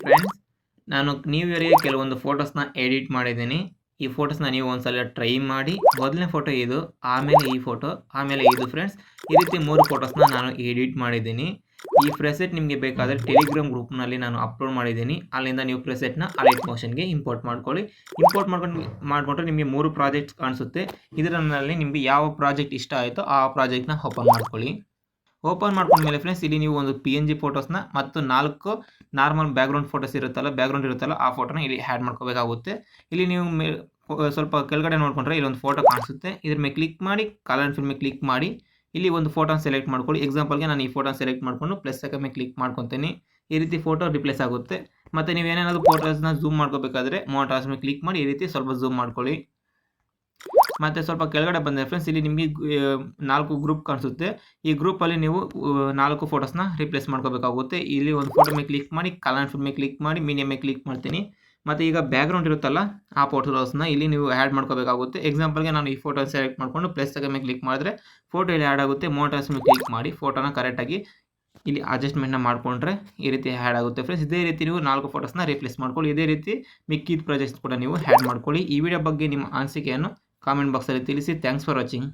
Friends, ನಾನು new ಇಯರ್‌ಗೆ ಕೆಲವೊಂದು ಫೋಟೋಸ್‌ನ ಎಡಿಟ್ ಮಾಡಿದ್ದೀನಿ. ಈ ಫೋಟೋಸ್‌ನ ನೀವು ಒಂದ್ಸಲ ಟ್ರೈ ಮಾಡಿ. ಮೊದಲನೇ ಫೋಟೋ ಇದು, ಆಮೇಲೆ ಈ ಫೋಟೋ, ಆಮೇಲೆ ಇದು ಫ್ರೆಂಡ್ಸ್. ಈ ರೀತಿ 3 ಫೋಟೋಸ್‌ನ ನಾನು ಎಡಿಟ್ ಮಾಡಿದ್ದೀನಿ. ಈ ಪ್ರೆಸೆಟ್ ನಿಮಗೆ ಬೇಕಾದರೆ ಟೆಲಿಗ್ರಾಮ್ ಗ್ರೂಪ್‌ನಲ್ಲಿ ನಾನು ಅಪ್ಲೋಡ್ ಮಾಡಿದ್ದೀನಿ. ಅಲ್ಲಿಂದ ನೀವು ಪ್ರೆಸೆಟ್‌ನ ಅಲೈಟ್ ಮೋಷನ್‌ಗೆ ಇಂಪೋರ್ಟ್ ಮಾಡ್ಕೊಳ್ಳಿ. ಇಂಪೋರ್ಟ್ ಮಾಡಿಕೊಂಡ್ರೆ ನಿಮಗೆ 3 ಪ್ರಾಜೆಕ್ಟ್ಸ್ ಕಾಣಿಸುತ್ತೆ. ಇದರಲ್ಲಿ ನಿಮಗೆ ಯಾವ ಪ್ರಾಜೆಕ್ಟ್ ಇಷ್ಟ ಆಯಿತೋ ಆ ಪ್ರಾಜೆಕ್ಟ್‌ನ ಓಪನ್ ಮಾಡ್ಕೊಳ್ಳಿ. ಓಪನ್ ಮಾಡ್ಕೊಂಡ್ಮೇಲೆ ಫ್ರೆಂಡ್ಸ್, ಇಲ್ಲಿ ನೀವು ಒಂದು PNG ಫೋಟೋಸ್‌ನ ಮತ್ತು 4 ನಾರ್ಮಲ್ ಬ್ಯಾಕ್‌ಗ್ರೌಂಡ್ ಫೋಟೋಸ್ ಇರುತ್ತಲ್ಲ ಆ ಫೋಟೋನ ಇಲ್ಲಿ ಆ್ಯಡ್ ಮಾಡ್ಕೋಬೇಕಾಗುತ್ತೆ. ಇಲ್ಲಿ ನೀವು ಸ್ವಲ್ಪ ಕೆಳಗಡೆ ನೋಡಿಕೊಂಡ್ರೆ ಇಲ್ಲೊಂದು ಫೋಟೋ ಕಾಣಿಸುತ್ತೆ. ಇದ್ರ ಮೇಲೆ ಕ್ಲಿಕ್ ಮಾಡಿ, ಕಲರ್ ಆ್ಯಂಡ್ ಫಿಲ್ ಮೇಲೆ ಕ್ಲಿಕ್ ಮಾಡಿ, ಇಲ್ಲಿ ಒಂದು ಫೋಟೋನ ಸೆಲೆಕ್ಟ್ ಮಾಡ್ಕೊಳ್ಳಿ. ಎಕ್ಸಾಂಪಲ್‌ಗೆ ನಾನು ಈ ಫೋಟೋನ ಸೆಲೆಕ್ಟ್ ಮಾಡಿಕೊಂಡು ಪ್ಲಸ್ ಐಕಾನ್ ಮೇಲೆ ಕ್ಲಿಕ್ ಮಾಡ್ಕೊತೀನಿ. ಈ ರೀತಿ ಫೋಟೋ ರಿಪ್ಲೇಸ್ ಆಗುತ್ತೆ. ಮತ್ತು ನೀವು ಏನೇನಾದರೂ ಫೋಟೋಸ್‌ನ ಝೂಮ್ ಮಾಡ್ಕೋಬೇಕಾದ್ರೆ ಮೋಟಾರ್ಸ್ ಮೇಲೆ ಕ್ಲಿಕ್ ಮಾಡಿ ಈ ರೀತಿ ಸ್ವಲ್ಪ ಝೂಮ್ ಮಾಡ್ಕೊಳ್ಳಿ. ಮತ್ತು ಸ್ವಲ್ಪ ಕೆಳಗಡೆ ಬಂದರೆ ಫ್ರೆಂಡ್ಸ್, ಇಲ್ಲಿ ನಿಮಗೆ 4 ಗ್ರೂಪ್ ಕಾಣಿಸುತ್ತೆ. ಈ ಗ್ರೂಪಲ್ಲಿ ನೀವು 4 ಫೋಟೋಸ್‌ನ ರಿಪ್ಲೇಸ್ ಮಾಡ್ಕೋಬೇಕಾಗುತ್ತೆ. ಇಲ್ಲಿ ಒಂದು ಫೋಟೋ ಮೇಲೆ ಕ್ಲಿಕ್ ಮಾಡಿ, ಕಲರ್ ಆ್ಯಂಡ್ ಫಿಲ್ ಮೇಲೆ ಕ್ಲಿಕ್ ಮಾಡಿ, ಮೀಡಿಯಮ್ ಮೇಲೆ ಕ್ಲಿಕ್ ಮಾಡ್ತೀನಿ. ಮತ್ತು ಈಗ ಬ್ಯಾಕ್‌ಗ್ರೌಂಡ್ ಇರುತ್ತಲ್ಲ ಆ ಫೋಟೋಸ್‌ನ ಇಲ್ಲಿ ನೀವು ಆ್ಯಡ್ ಮಾಡ್ಕೋಬೇಕಾಗುತ್ತೆ. ಎಕ್ಸಾಂಪಲ್‌ಗೆ ನಾನು ಈ ಫೋಟೋ ಸೆಲೆಕ್ಟ್ ಮಾಡಿಕೊಂಡು ಪ್ಲಸ್ ಐಕಾನ್ ಮೇಲೆ ಕ್ಲಿಕ್ ಮಾಡಿದ್ರೆ ಫೋಟೋ ಇಲ್ಲಿ ಆ್ಯಡ್ ಆಗುತ್ತೆ. ಮೋಟಾರ್ಸ್ ಮೇಲೆ ಕ್ಲಿಕ್ ಮಾಡಿ ಫೋಟೋನ ಕರೆಕ್ಟಾಗಿ ಇಲ್ಲಿ ಅಡ್ಜಸ್ಟ್‌ಮೆಂಟ್‌ನ ಮಾಡಿಕೊಂಡ್ರೆ ಈ ರೀತಿ ಆ್ಯಡ್ ಆಗುತ್ತೆ ಫ್ರೆಂಡ್ಸ್. ಇದೇ ರೀತಿ ನೀವು 4 ಫೋಟೋಸ್‌ನ ರಿಪ್ಲೇಸ್ ಮಾಡ್ಕೊಳ್ಳಿ. ಇದೇ ರೀತಿ ಮಿಕ್ಕಿದ ಪ್ರಾಜೆಕ್ಟ್ಸ್ ಕೂಡ ನೀವು ಆ್ಯಡ್ ಮಾಡ್ಕೊಳ್ಳಿ. ಈ ವಿಡಿಯೋ ಬಗ್ಗೆ ನಿಮ್ಮ ಅನಿಸಿಕೆಯನ್ನು ಕಾಮೆಂಟ್ ಬಾಕ್ಸಲ್ಲಿ ತಿಳಿಸಿ. Thanks for watching.